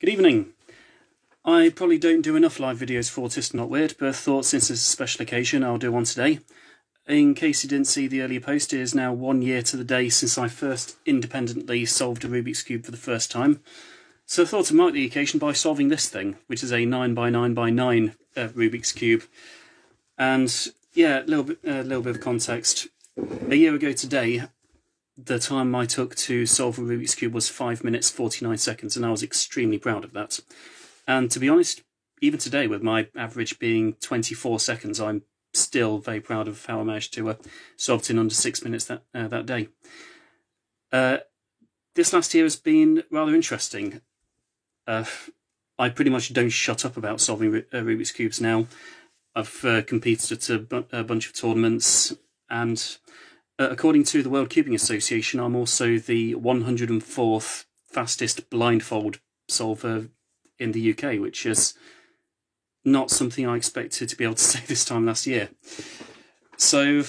Good evening. I probably don't do enough live videos for Autist Not Weird, but I thought since it's a special occasion I'll do one today. In case you didn't see the earlier post, it is now 1 year to the day since I first independently solved a Rubik's Cube for the first time. So I thought to mark the occasion by solving this thing, which is a 9x9x9 Rubik's Cube. And yeah, a little bit of context. A year ago today, the time I took to solve a Rubik's Cube was 5 minutes 49 seconds, and I was extremely proud of that. And to be honest, even today, with my average being 24 seconds, I'm still very proud of how I managed to solve it in under 6 minutes that day. This last year has been rather interesting. I pretty much don't shut up about solving Rubik's Cubes now. I've competed at a bunch of tournaments, and according to the World Cubing Association, I'm also the 104th fastest blindfold solver in the UK, which is not something I expected to be able to say this time last year. So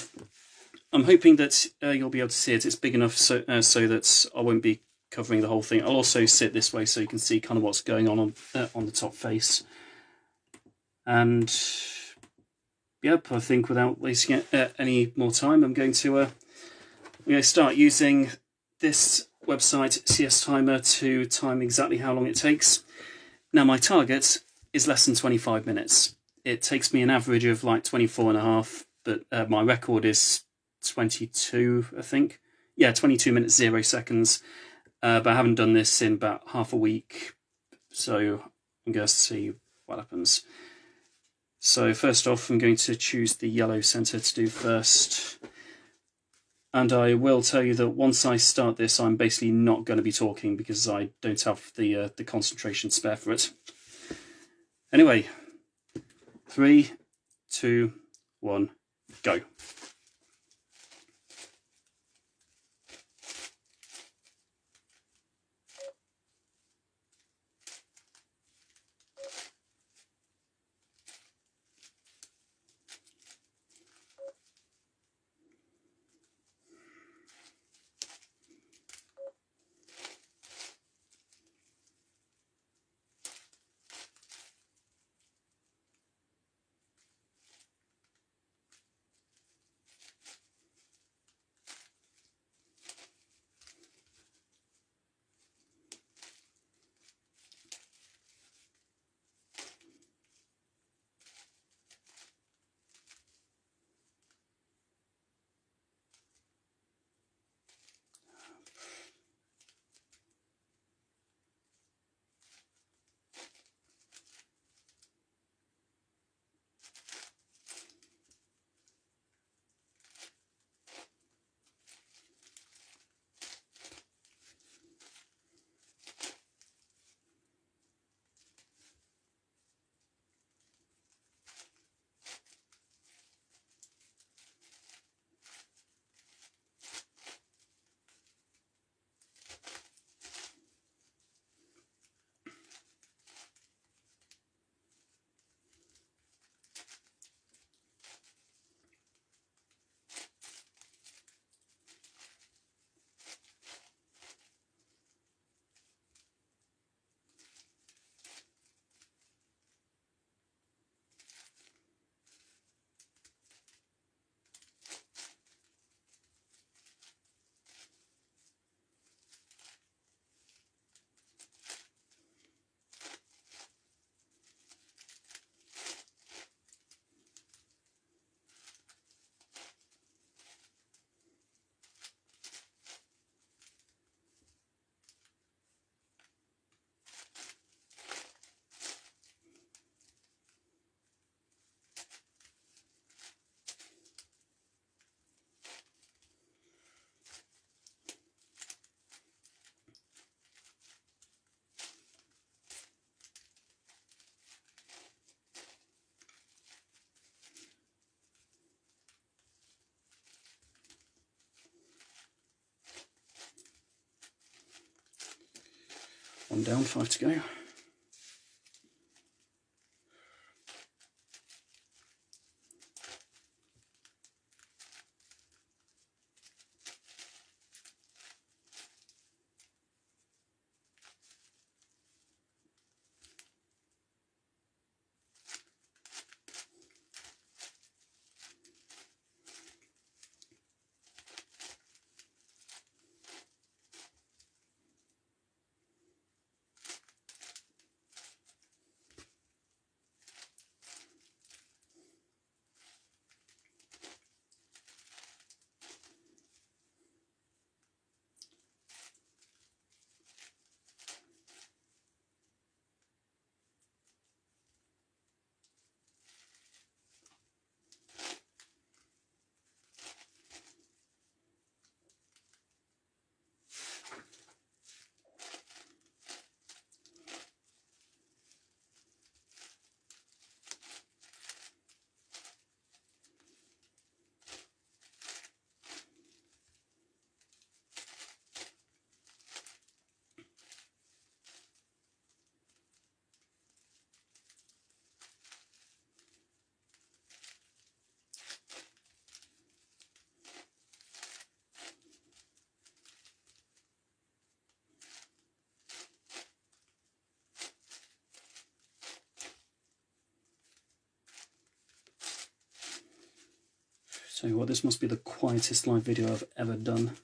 I'm hoping that you'll be able to see it. It's big enough so that I won't be covering the whole thing. I'll also sit this way so you can see kind of what's going on the top face. And yep, I think without wasting any more time, I'm going to start using this website, CS Timer, to time exactly how long it takes. Now, my target is less than 25 minutes. It takes me an average of like 24.5, but my record is 22, I think. Yeah, 22 minutes 0 seconds. But I haven't done this in about half a week, so I'm going to see what happens. So first off, I'm going to choose the yellow center to do first. And I will tell you that once I start this, I'm basically not going to be talking because I don't have the concentration spare for it. Anyway, 3, 2, 1, go. One down, 5 to go. Tell you what, this must be the quietest live video I've ever done.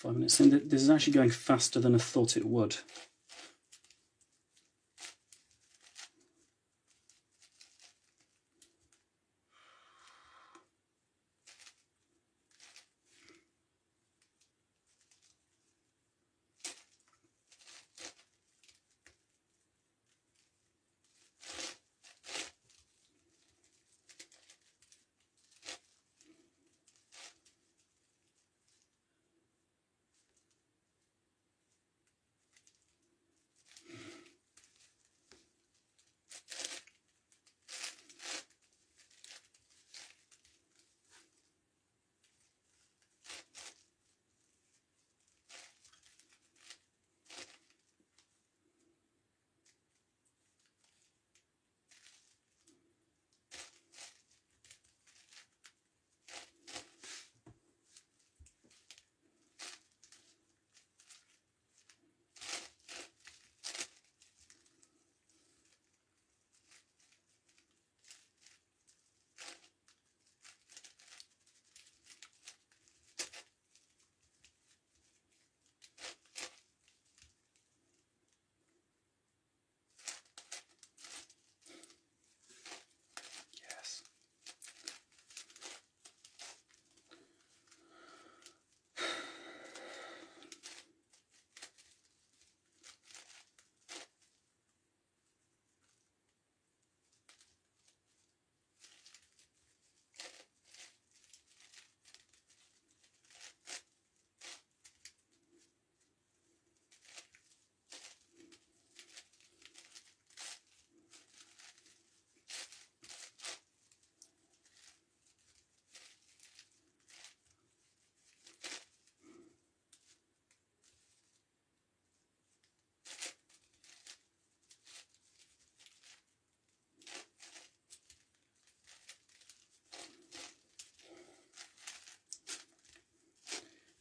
Five minutes in. This is actually going faster than I thought it would. Yes.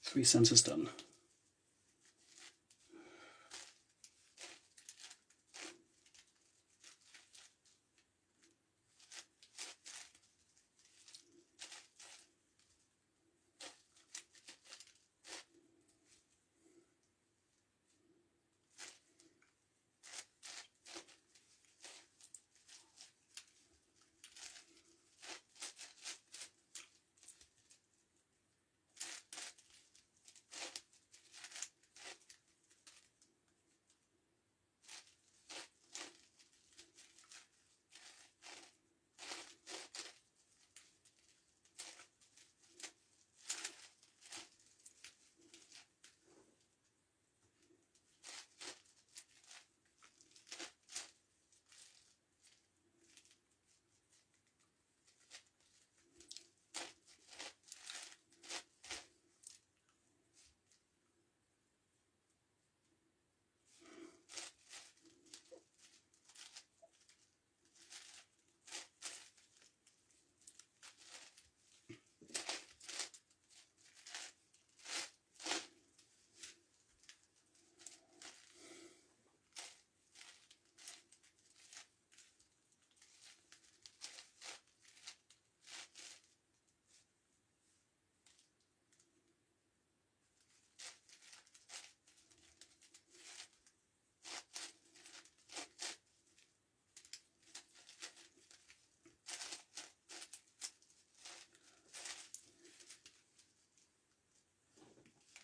Three centers done.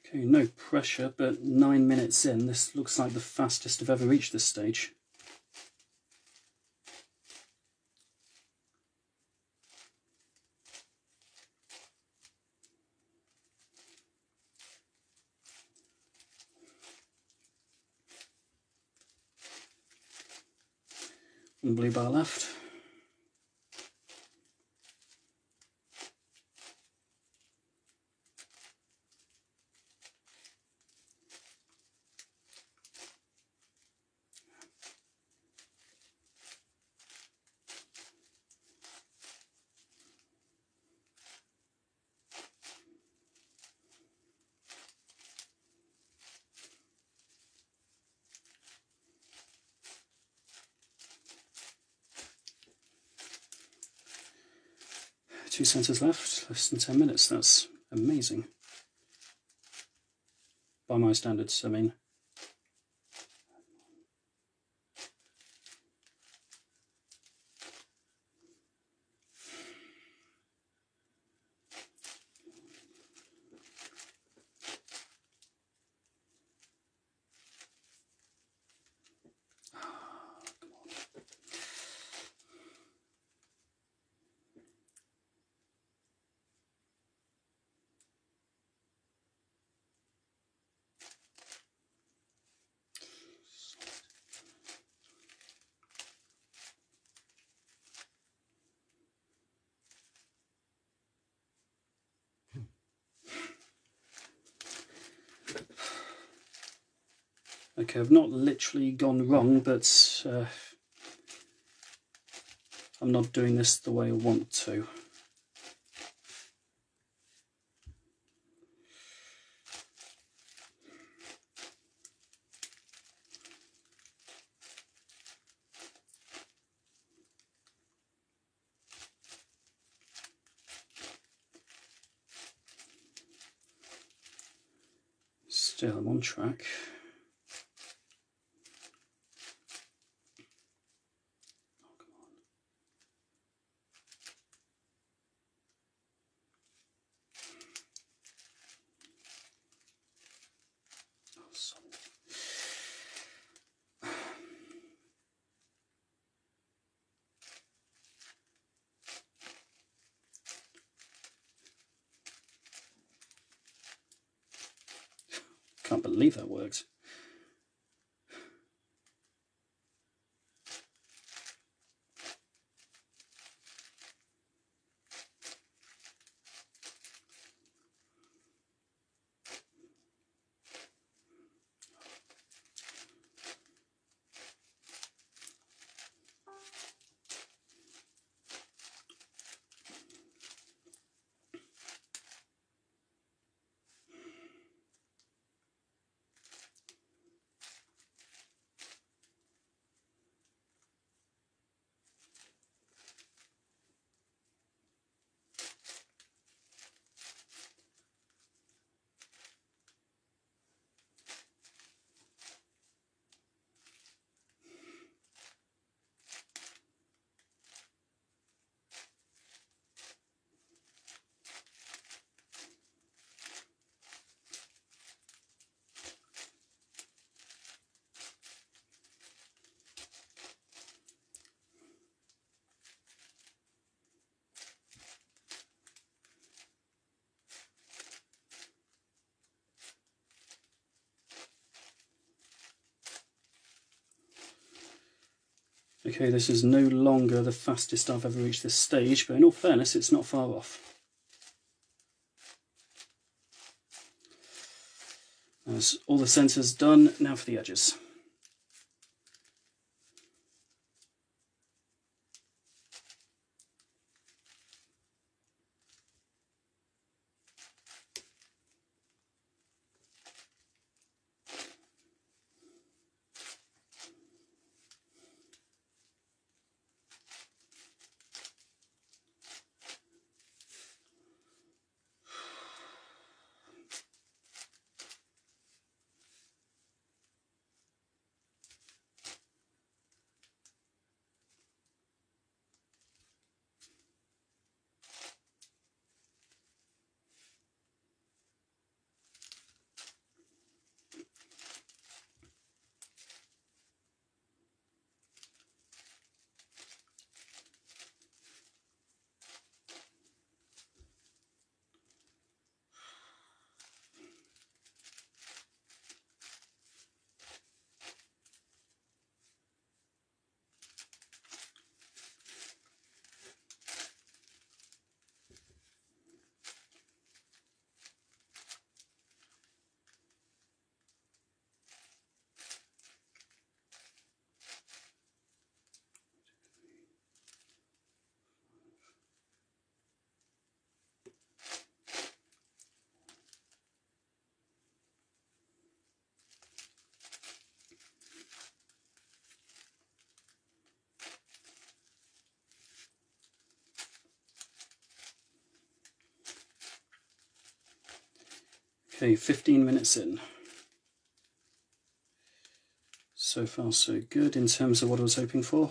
Okay, no pressure, but 9 minutes in, this looks like the fastest I've ever reached this stage. and blue bar left. Two centres left, less than 10 minutes. That's amazing. By my standards, I mean. Okay, I've not literally gone wrong, but I'm not doing this the way I want to. Still, I'm on track. Can't believe that worked. Okay, this is no longer the fastest I've ever reached this stage, but in all fairness, it's not far off. That's all the centres done, now for the edges. Okay, 15 minutes in. So far so good in terms of what I was hoping for.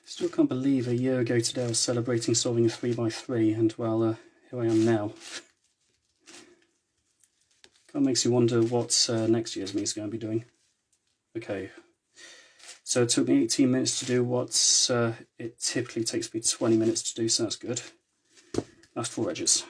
Still can't believe a year ago today I was celebrating solving a 3x3, and well, here I am now. Kind of makes you wonder what next year's me is going to be doing. Okay, so it took me 18 minutes to do what it typically takes me 20 minutes to do, so that's good. Last 4 edges.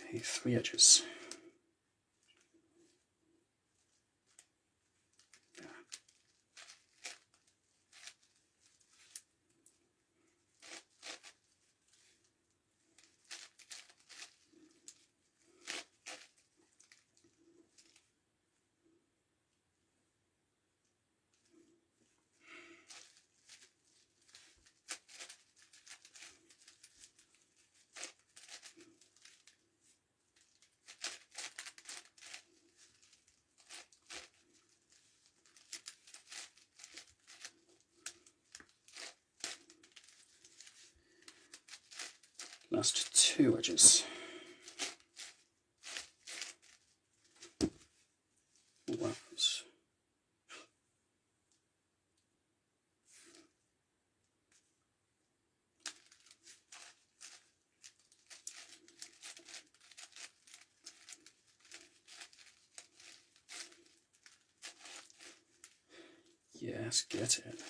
Okay, 3 edges. Last 2 edges. Wow. Yes, get it.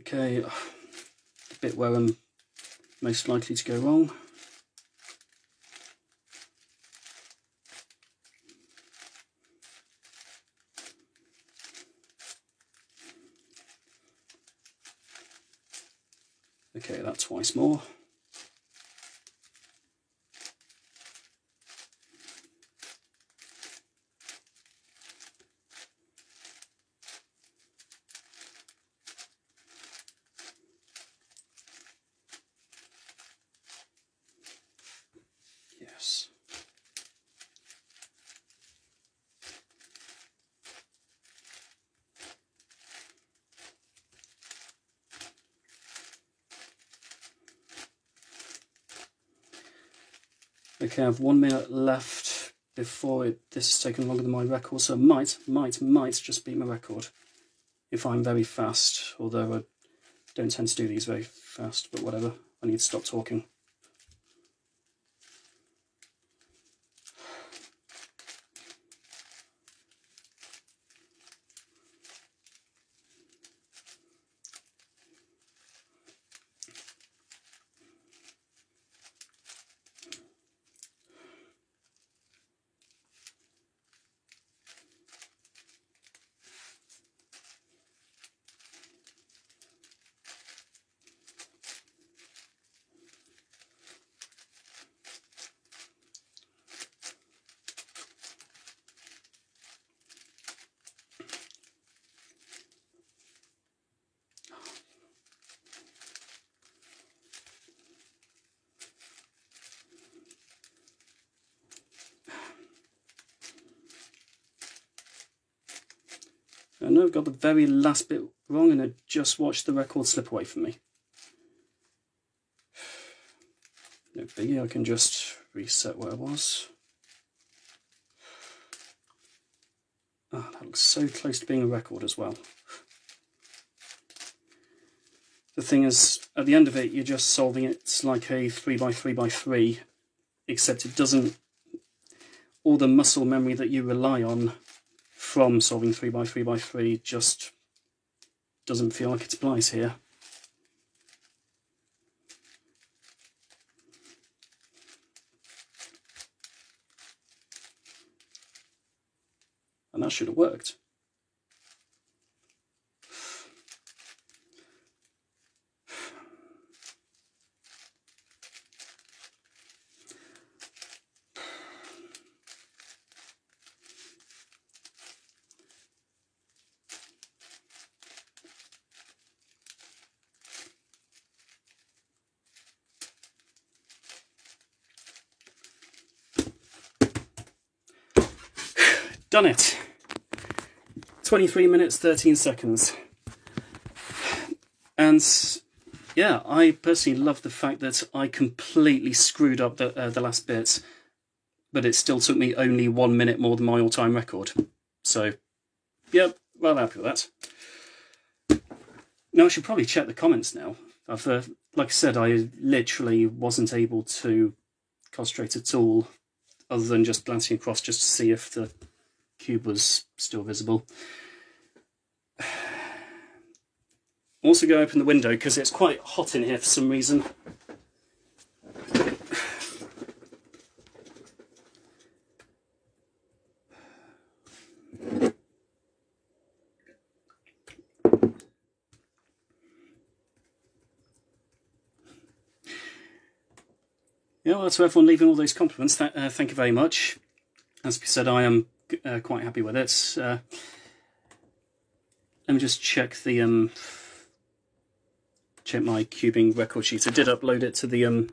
Okay, the bit where I'm most likely to go wrong. Okay, that twice more. Yes. Okay, I have 1 minute left before this is taken longer than my record, so might just beat my record if I'm very fast, although I don't tend to do these very fast, but whatever, I need to stop talking. I know I've got the very last bit wrong and I just watched the record slip away from me. No biggie, I can just reset where I was. Oh, that looks so close to being a record as well. The thing is, at the end of it, you're just solving it like a 3x3x3, except it doesn't, all the muscle memory that you rely on from solving 3x3x3 just doesn't feel like it applies here. And that should have worked. Done it! 23 minutes, 13 seconds. And yeah, I personally love the fact that I completely screwed up the last bit, but it still took me only 1 minute more than my all-time record. So, yeah, well happy with that. Now I should probably check the comments now. I've, like I said, I literally wasn't able to concentrate at all, other than just glancing across just to see if the cube was still visible. Also go open the window because it's quite hot in here for some reason. Yeah, well, to everyone leaving all those compliments, thank you very much. As I said, I am quite happy with it. Let me just check the check my cubing record sheet. I did upload it to the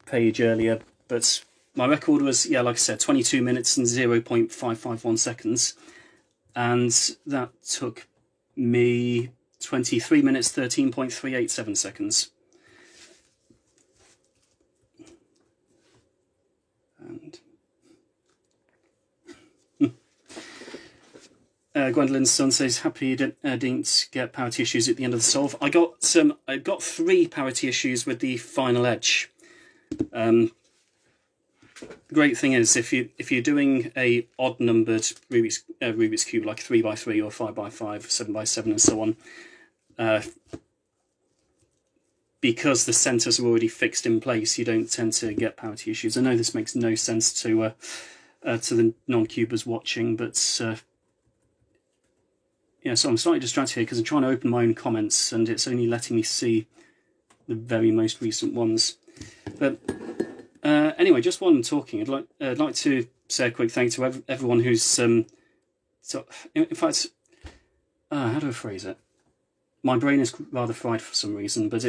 page earlier, but my record was, yeah, like I said, 22 minutes and 0.551 seconds, and that took me 23 minutes 13.387 seconds. And Gwendolyn's son says, happy you didn't get parity issues at the end of the solve. I got 3 parity issues with the final edge. The great thing is, if you're doing a odd numbered Rubik's cube, like 3x3 or 5x5, 7x7, and so on, because the centres are already fixed in place, you don't tend to get parity issues. I know this makes no sense to the non-cubers watching, but yeah, so I'm slightly distracted here because I'm trying to open my own comments and it's only letting me see the very most recent ones. But anyway, just while I'm talking, I'd like to say a quick thank you to everyone who's so in fact, how do I phrase it? My brain is rather fried for some reason, but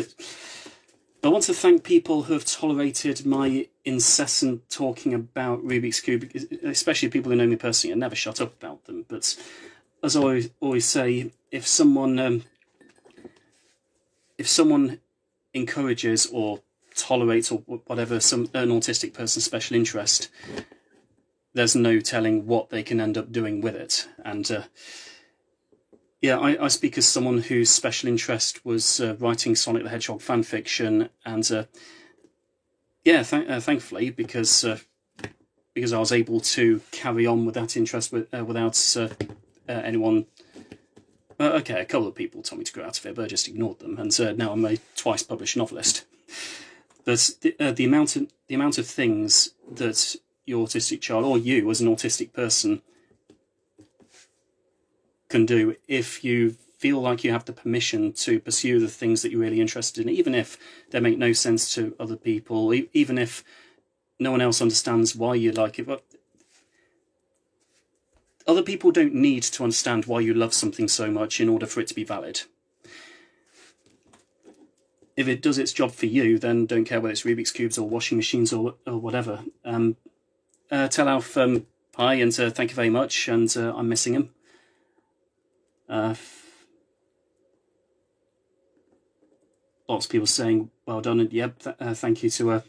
I want to thank people who have tolerated my incessant talking about Rubik's Cube, especially people who know me personally. I never shut up about them, but as I always say, if someone encourages or tolerates or whatever an autistic person's special interest, there's no telling what they can end up doing with it. And yeah, I speak as someone whose special interest was writing Sonic the Hedgehog fan fiction, and yeah, thankfully, because I was able to carry on with that interest without anyone. Okay, a couple of people told me to go out of it, but I just ignored them, and now I'm a twice published novelist. But the amount of things that your autistic child, or you as an autistic person, can do if you feel like you have the permission to pursue the things that you're really interested in, even if they make no sense to other people, even if no one else understands why you like it. But other people don't need to understand why you love something so much in order for it to be valid. If it does its job for you, then don't care whether it's Rubik's Cubes or washing machines or whatever. Tell Alf hi and thank you very much, and I'm missing him. Lots of people saying well done, and yep, thank you to all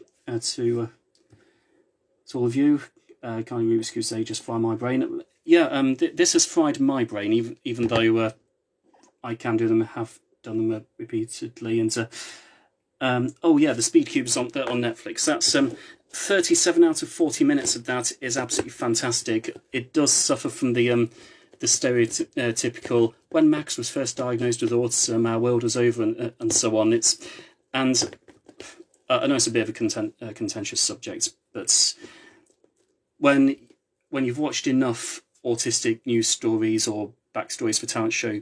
of you. Kindly Rubik's Cube say just fry my brain. Yeah, this has fried my brain, even though I can do them, have done them repeatedly. And oh yeah, the Speed Cubes on Netflix. That's 37 out of 40 minutes of that is absolutely fantastic. It does suffer from the stereotypical when Max was first diagnosed with autism, our world was over, and so on. I know it's a bit of a contentious subject, but when you've watched enough autistic news stories or backstories for talent show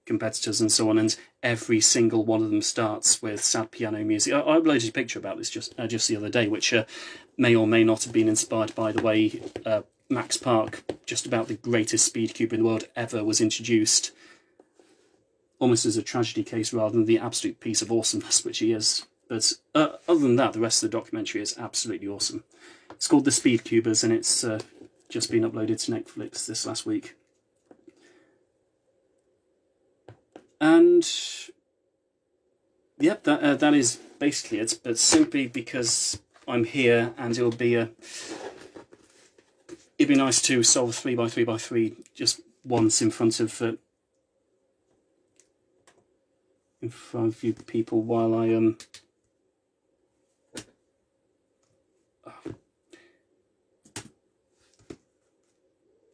competitors and so on, and every single one of them starts with sad piano music. I uploaded a picture about this just the other day, which may or may not have been inspired by the way Max Park, just about the greatest speed cube in the world ever, was introduced almost as a tragedy case rather than the absolute piece of awesomeness which he is. But other than that, the rest of the documentary is absolutely awesome. It's called The Speed Cubers, and it's just been uploaded to Netflix this last week. And yep, that is basically it. But simply because I'm here, and it'd be nice to solve a 3x3x3 just once in front of you people while I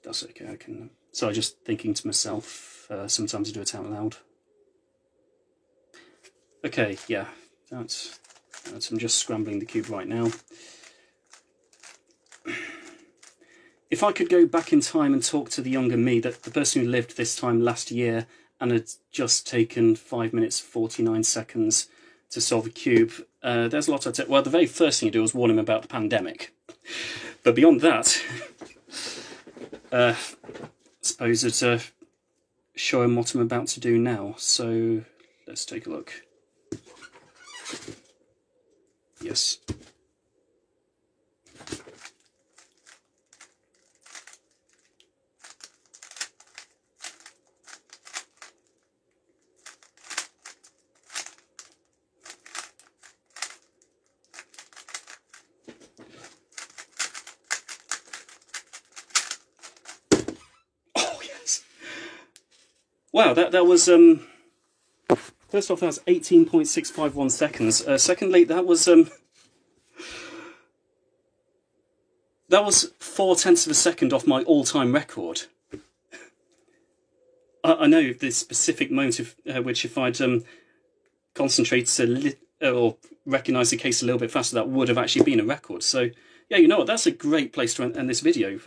that's okay. I can. So I'm just thinking to myself. Sometimes I do it out loud. Okay, yeah, that's I'm just scrambling the cube right now. If I could go back in time and talk to the younger me, the person who lived this time last year and had just taken 5 minutes 49 seconds to solve a cube, there's a lot of well, the very first thing you do is warn him about the pandemic. But beyond that, I suppose it's show him what I'm about to do now. So let's take a look. Yes. Oh yes. Wow, that was first off, that was 18.651 seconds. Secondly, that was 0.4 of a second off my all-time record. I know this specific moment which if I'd concentrated or recognised the case a little bit faster, that would have actually been a record. So yeah, you know what, that's a great place to end this video.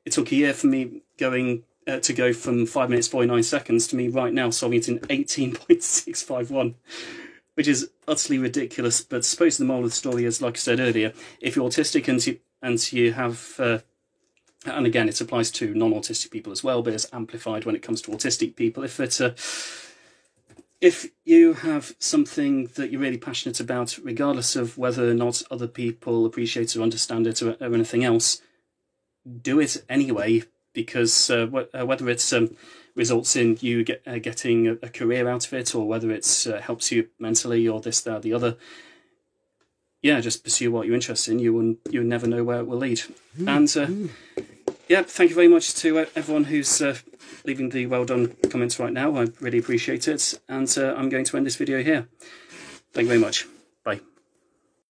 It took a year for me to go from 5 minutes 49 seconds to me right now solving it in 18.651, which is utterly ridiculous. But I suppose the moral of the story is, like I said earlier, if you're autistic and you have and again, it applies to non-autistic people as well, but it's amplified when it comes to autistic people. If you have something that you're really passionate about, regardless of whether or not other people appreciate or understand it or anything else, do it anyway, because whether it results in you getting a career out of it, or whether it helps you mentally, or this, that, or the other, yeah, just pursue what you're interested in. You'll never know where it will lead. And yeah, thank you very much to everyone who's leaving the well done comments right now. I really appreciate it. And I'm going to end this video here. Thank you very much.